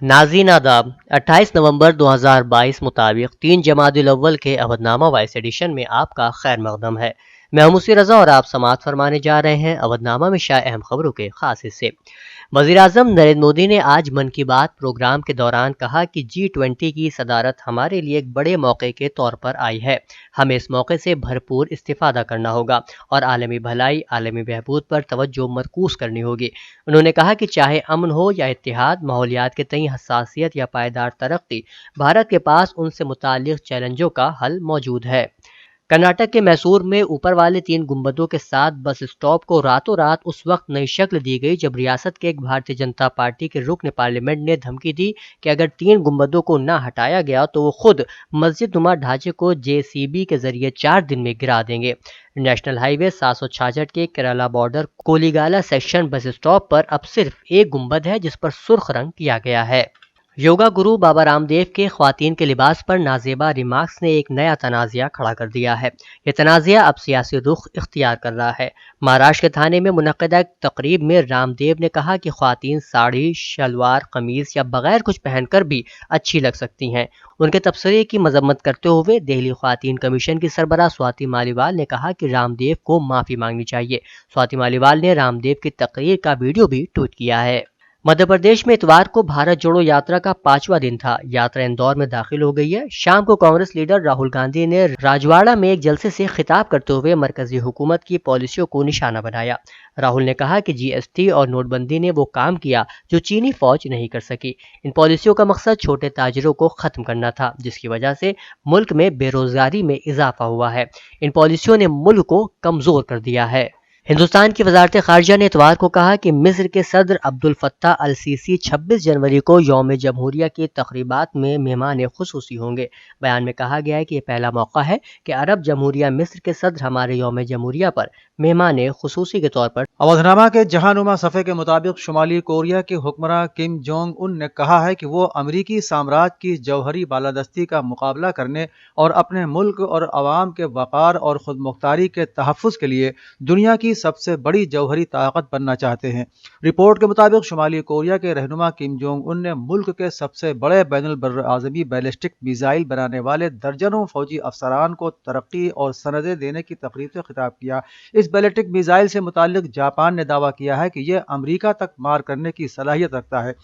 नाज़रीन आदाब। 28 नवंबर 2022 मुताबिक 3 जमादुल अव्वल के अवधनामा वॉइस एडिशन में आपका खैर मकदम है। मैं मुसी रजा और आप समाअत फरमाने जा रहे हैं अवधनामा में शाये अहम खबरों के खास हिस्से। वज़ीर-ए-आज़म नरेंद्र मोदी ने आज मन की बात प्रोग्राम के दौरान कहा कि G20 की सदारत हमारे लिए एक बड़े मौके के तौर पर आई है। हमें इस मौके से भरपूर इस्तिफादा करना होगा और आलमी भलाई, आलमी बहबूद पर तवज्जो मरकूज करनी होगी। उन्होंने कहा कि चाहे अमन हो या इत्तेहाद, माहौलियात के तई हसासियत या पायदार तरक्की, भारत के पास उनसे मुताल्लिक चैलेंजों का हल मौजूद है। कर्नाटक के मैसूर में ऊपर वाले 3 गुंबदों के साथ बस स्टॉप को रातों रात उस वक्त नई शक्ल दी गई जब रियासत के एक भारतीय जनता पार्टी के रुकन पार्लियामेंट ने धमकी दी कि अगर 3 गुंबदों को ना हटाया गया तो वो खुद मस्जिद नुमा ढांचे को JCB के जरिए 4 दिन में गिरा देंगे। नेशनल हाईवे 766 के Kerala border Kollegala section bus stop पर अब सिर्फ एक गुंबद है जिस पर सुर्ख रंग किया गया है। योगा गुरु बाबा रामदेव के ख्वातीन के लिबास पर नाजेबा रिमार्क्स ने एक नया तनाज़ा खड़ा कर दिया है। ये तनाज़ा अब सियासी रुख इख्तियार कर रहा है। महाराष्ट्र के थाने में मुनक़दा तकरीब में रामदेव ने कहा कि ख्वातीन साड़ी, शलवार कमीज़ या बगैर कुछ पहनकर भी अच्छी लग सकती हैं। उनके तबसरे की मजम्मत करते हुए दिल्ली ख्वातीन कमीशन की सरबराह स्वाति मालीवाल ने कहा कि रामदेव को माफ़ी मांगनी चाहिए। स्वाति मालीवाल ने रामदेव की तकरीर का वीडियो भी ट्वीट किया है। मध्य प्रदेश में इतवार को भारत जोड़ो यात्रा का 5वां दिन था। यात्रा इंदौर में दाखिल हो गई है। शाम को कांग्रेस लीडर राहुल गांधी ने राजवाड़ा में एक जलसे से खिताब करते हुए मरकजी हुकूमत की पॉलिसियों को निशाना बनाया। राहुल ने कहा कि GST और नोटबंदी ने वो काम किया जो चीनी फौज नहीं कर सकी। इन पॉलिसियों का मकसद छोटे ताजिरों को खत्म करना था, जिसकी वजह से मुल्क में बेरोजगारी में इजाफा हुआ है। इन पॉलिसियों ने मुल्क को कमजोर कर दिया है। हिंदुस्तान की वजारत खारजा ने इतवार को कहा कि मिस्र के सदर अब्दुल फत्ताह अल सीसी 26 जनवरी को यौम जमहूरिया की तकरीबात में मेहमान खुसूसी होंगे। बयान में कहा गया है कि यह पहला मौका है कि अरब जमहूरिया मिस्र के सदर हमारे यौम जमहूरिया पर मेहमान खुसूसी के तौर पर। अवधनामा के जहानुमा सफ़े के मुताबिक शुमाली कोरिया के हुक्मरान किम जोंग उन ने कहा है कि वो अमरीकी साम्राज्य की जौहरी बालादस्ती का मुकाबला करने और अपने मुल्क और अवाम के वक़ार और खुद मुख्तारी के तहफ़्फ़ुज़ के लिए दुनिया की सबसे बड़ी जौहरी ताकत बनना चाहते हैं। रिपोर्ट के मुताबिक शुमाली कोरिया के रहनुमा किम जोंग उन ने मुल्क के सबसे बड़े बैनुल बर्र-ए-आज़मी बैलिस्टिक मिसाइल बनाने वाले दर्जनों फौजी अफसरान को तरक्की और सनदें देने की तकरीब से खिताब किया। इस बैलिस्टिक मिसाइल से मुताल्लिक जापान ने दावा किया है कि यह अमेरिका तक मार करने की सलाहियत रखता है।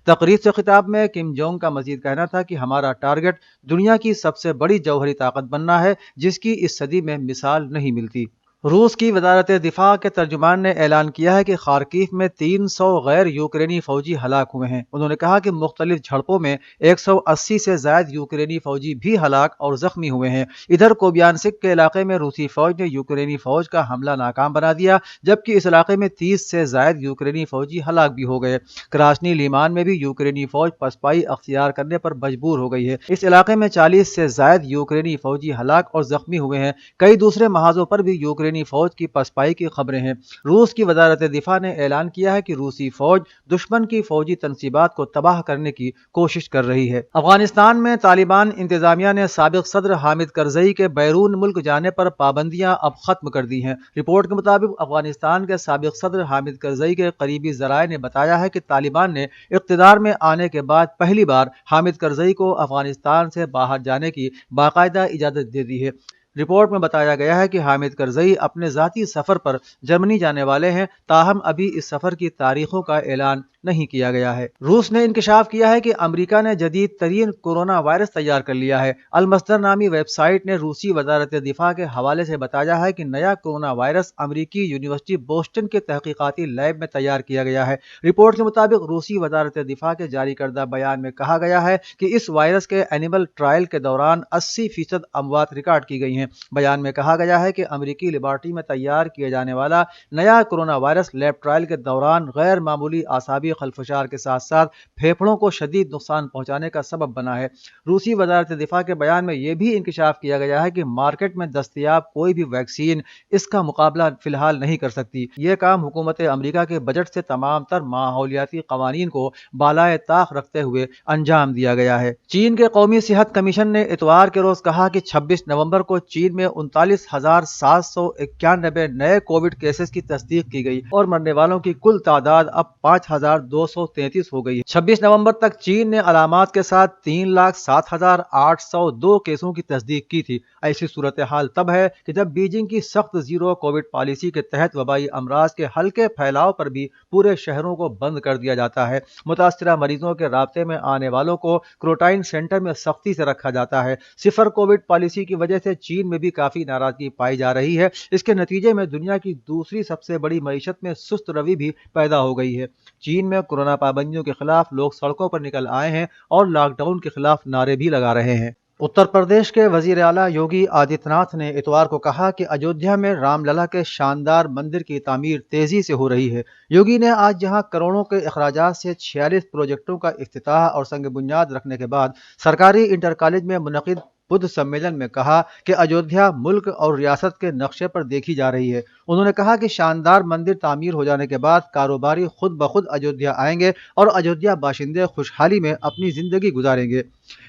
तकरीब से खिताब में किम जोंग का मजीद कहना था कि हमारा टारगेट दुनिया की सबसे बड़ी जौहरी ताकत बनना है जिसकी इस सदी में मिसाल नहीं मिलती। रूस की वजारत दिफा के तर्जुमान ने ऐलान किया है कि खार्किव में 300 गैर यूक्रेनी फौजी हलाक हुए हैं। उन्होंने कहा कि मुख्तलिफ झड़पों में 180 से ज्यादा यूक्रेनी फौजी भी हलाक और जख्मी हुए हैं। इधर कोबियानसिक के इलाके में रूसी फौज ने यूक्रेनी फौज का हमला नाकाम बना दिया, जबकि इस इलाके में 30 से ज्यादा यूक्रेनी फौजी हलाक भी हो गए। कराचनी लीमान में भी यूक्रेनी फौज पसपाई अख्तियार करने पर मजबूर हो गई है। इस इलाके में 40 से ज्यादा यूक्रेनी फौजी हलाक और जख्मी हुए हैं। कई दूसरे महाजों पर भी यूक्रेनी फौज की पसपाई की खबरें हैं। रूस की वजारत दिफा ने ऐलान किया है कि रूसी फौज दुश्मन की फौजी तनसीबात को तबाह करने की कोशिश कर रही है। अफगानिस्तान में तालिबान इंतजामिया ने साबिक सदर हामिद करजई के बैरून मुल्क जाने पर पाबंदियां अब खत्म कर दी हैं। रिपोर्ट के मुताबिक अफगानिस्तान के साबिक सदर हामिद करजई के करीबी जराये ने बताया है कि तालिबान ने इख्तिदार में आने के बाद पहली बार हामिद करजई को अफगानिस्तान से बाहर जाने की बाकायदा इजाजत दे दी है। रिपोर्ट में बताया गया है कि हामिद करजई अपने ज़ाती सफ़र पर जर्मनी जाने वाले हैं, ताहम अभी इस सफ़र की तारीखों का ऐलान नहीं किया गया है। रूस ने इंकशाफ किया है कि अमेरिका ने जदीद तरीन कोरोना वायरस तैयार कर लिया है। अलमस्दर नामी वेबसाइट ने रूसी वजारत दिफा के हवाले से बताया है कि नया कोरोना वायरस अमेरिकी यूनिवर्सिटी बोस्टन के तहकीकाती लैब में तैयार किया गया है। रिपोर्ट के मुताबिक रूसी वजारत दिफा के जारी करदा बयान में कहा गया है कि इस वायरस के एनिमल ट्रायल के दौरान 80% अमवात रिकॉर्ड की गई हैं। बयान में कहा गया है कि अमेरिकी लेबॉर्ट्री में तैयार किया जाने वाला नया कोरोना वायरस लैब ट्रायल के दौरान गैर मामूली आसाबी खलफशार के साथ साथ फेफड़ों को शदीद नुकसान पहुंचाने का सबब बना है। रूसी वजारत दिफा के बयान में यह भी इंकशाफ किया गया है कि मार्केट में दस्तयाब कोई भी वैक्सीन इसका मुकाबला फिलहाल नहीं कर सकती। यह काम हुकूमत अमेरिका के बजट से तमाम तर माहौलियाती कवानीन को बालाए ताक रखते हुए अंजाम दिया गया है। चीन के कौमी सेहत कमीशन ने इतवार के रोज कहा कि 26 नवंबर को चीन में 39,791 नए कोविड केसेस की तस्दीक की गई और मरने वालों की कुल तादाद अब 5,000 233 हो गई है। 26 नवंबर तक चीन ने अलामात के साथ 3,07,802 केसों की तस्दीक की थी। ऐसी सूरत हाल तब है कि जब बीजिंग की सख्त जीरो कोविड पॉलिसी के तहत वबाई अमराज के हल्के फैलाव पर भी पूरे शहरों को बंद कर दिया जाता है। मुतासिरा मरीजों के राब्ते में आने वालों को क्वारंटाइन सेंटर में सख्ती से रखा जाता है। सिफर कोविड पॉलिसी की वजह से चीन में भी काफी नाराजगी पाई जा रही है। इसके नतीजे में दुनिया की दूसरी सबसे बड़ी मईशत में सुस्त रवि भी पैदा हो गई है। चीन में कोरोना पाबंदियों के खिलाफ लोग सड़कों पर निकल आए हैं और लॉकडाउन के खिलाफ नारे भी लगा रहे हैं। उत्तर प्रदेश के वजीर आला योगी आदित्यनाथ ने इतवार को कहा कि अयोध्या में रामलला के शानदार मंदिर की तामीर तेजी से हो रही है। योगी ने आज जहां करोड़ों के अखराजात से 46 प्रोजेक्टों का इफ्तिताह और संग बुनियाद रखने के बाद सरकारी इंटर कॉलेज में मुनक़िद बुद्ध सम्मेलन में कहा कि अयोध्या मुल्क और रियासत के नक्शे पर देखी जा रही है। उन्होंने कहा कि शानदार मंदिर तामीर हो जाने के बाद कारोबारी खुद ब खुद अयोध्या आएंगे और अयोध्या बाशिंदे खुशहाली में अपनी जिंदगी गुजारेंगे।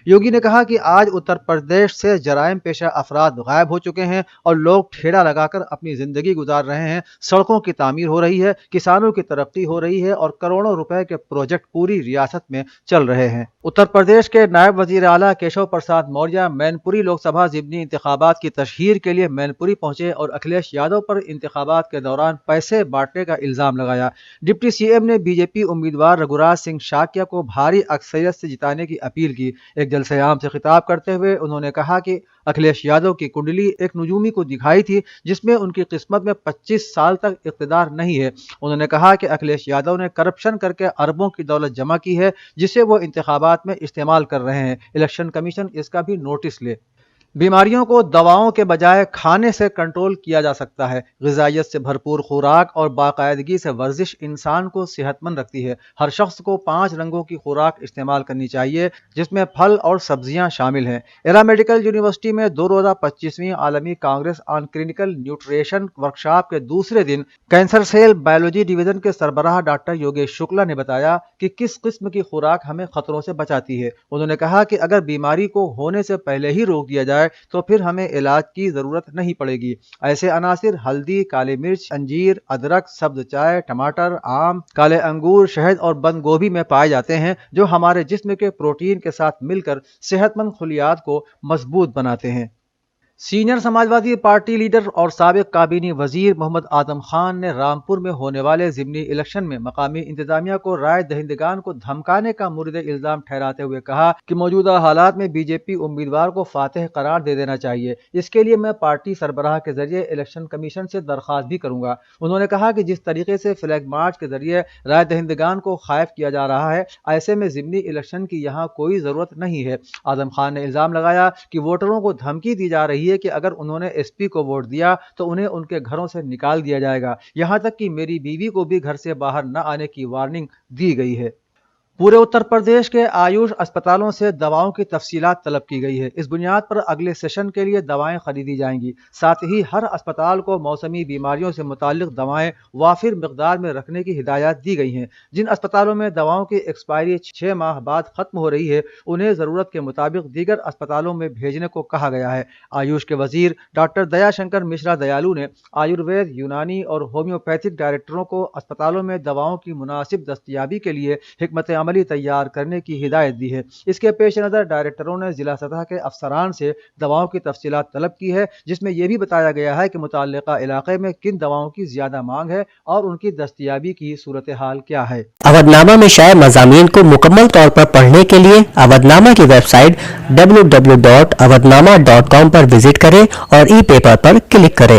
योगी ने कहा कि आज उत्तर प्रदेश से जराइम पेशा अफराद गायब हो चुके हैं और लोग ठेला लगाकर अपनी जिंदगी गुजार रहे हैं। सड़कों की तामीर हो रही है, किसानों की तरक्की हो रही है और करोड़ों रुपए के प्रोजेक्ट पूरी रियासत में चल रहे हैं। उत्तर प्रदेश के नायब वजीर आला केशव प्रसाद मौर्य मैनपुरी लोकसभा ज़िमनी इंतखाबात की तशहीर के लिए मैनपुरी पहुंचे और अखिलेश यादव पर इंतखाबात के दौरान पैसे बांटने का इल्जाम लगाया। डिप्टी सीएम ने बीजेपी उम्मीदवार रघुराज सिंह शाक्या को भारी अक्सरियत से जिताने की अपील की। एक जलसे आम से खिताब करते हुए उन्होंने कहा कि अखिलेश यादव की कुंडली एक नुजूमी को दिखाई थी जिसमें उनकी किस्मत में 25 साल तक इख्तिदार नहीं है। उन्होंने कहा कि अखिलेश यादव ने करप्शन करके अरबों की दौलत जमा की है जिसे वो इंतखाबात में इस्तेमाल कर रहे हैं। इलेक्शन कमीशन इसका भी नोटिस ले। बीमारियों को दवाओं के बजाय खाने से कंट्रोल किया जा सकता है। ग़िज़ाइयत से भरपूर खुराक और बाकायदगी से वर्जिश इंसान को सेहतमंद रखती है। हर शख्स को 5 रंगों की खुराक इस्तेमाल करनी चाहिए जिसमें फल और सब्जियां शामिल हैं। एरा मेडिकल यूनिवर्सिटी में 2 रोज़ा 25वीं आलमी Congress on clinical nutrition workshop के दूसरे दिन कैंसर सेल बायोलॉजी डिवीजन के सरबराह डॉक्टर योगेश शुक्ला ने बताया कि किस किस्म की खुराक हमें खतरों से बचाती है। उन्होंने कहा कि अगर बीमारी को होने से पहले ही रोक दिया जाए तो फिर हमें इलाज की जरूरत नहीं पड़ेगी। ऐसे अनासिर हल्दी, काली मिर्च, अंजीर, अदरक, सब्ज चाय, टमाटर, आम, काले अंगूर, शहद और बंद गोभी में पाए जाते हैं जो हमारे जिस्म के प्रोटीन के साथ मिलकर सेहतमंद खुलियात को मजबूत बनाते हैं। सीनियर समाजवादी पार्टी लीडर और साबिक काबीनी वजीर मोहम्मद आजम खान ने रामपुर में होने वाले ज़िमनी इलेक्शन में मकामी इंतजामिया को राय दहिंदगान को धमकाने का मुर्द इल्जाम ठहराते हुए कहा कि मौजूदा हालात में बीजेपी उम्मीदवार को फातेह करार दे देना चाहिए। इसके लिए मैं पार्टी सरबराह के जरिए इलेक्शन कमीशन से दरख्वास्त भी करूंगा। उन्होंने कहा कि जिस तरीके से फ्लैग मार्च के जरिए राय दहिंदगान को खैफ किया जा रहा है, ऐसे में ज़िमनी इलेक्शन की यहाँ कोई ज़रूरत नहीं है। आजम खान ने इल्जाम लगाया कि वोटरों को धमकी दी जा रही है कि अगर उन्होंने एसपी को वोट दिया तो उन्हें उनके घरों से निकाल दिया जाएगा। यहां तक कि मेरी बीवी को भी घर से बाहर न आने की वार्निंग दी गई है। पूरे उत्तर प्रदेश के आयुष अस्पतालों से दवाओं की तफसीलात तलब की गई है। इस बुनियाद पर अगले सेशन के लिए दवाएं खरीदी जाएंगी। साथ ही हर अस्पताल को मौसमी बीमारियों से मुताल्लिक दवाएं वाफिर मिकदार में रखने की हिदायत दी गई हैं। जिन अस्पतालों में दवाओं की एक्सपायरी 6 माह बाद खत्म हो रही है उन्हें ज़रूरत के मुताबिक दीगर अस्पतालों में भेजने को कहा गया है। आयुष के वजीर डॉक्टर दयाशंकर मिश्रा दयालु ने आयुर्वेद, यूनानी और होम्योपैथिक डायरेक्टरों को अस्पतालों में दवाओं की मुनासिब दस्तयाबी के लिए हिकमत अमली तैयार करने की हिदायत दी है। इसके पेश नज़र डायरेक्टरों ने जिला सतह के अफसरान से दवाओं की तफसीलात तलब की है जिसमें यह भी बताया गया है कि मुताल्लिका इलाके में किन दवाओं की ज्यादा मांग है और उनकी दस्तयाबी की सूरत हाल क्या है। अवधनामा में शाये मज़ामीन को मुकम्मल तौर पर पढ़ने के लिए अवधनामा की वेबसाइट www.awadhnama.com पर विजिट करें और ई पेपर पर क्लिक करें।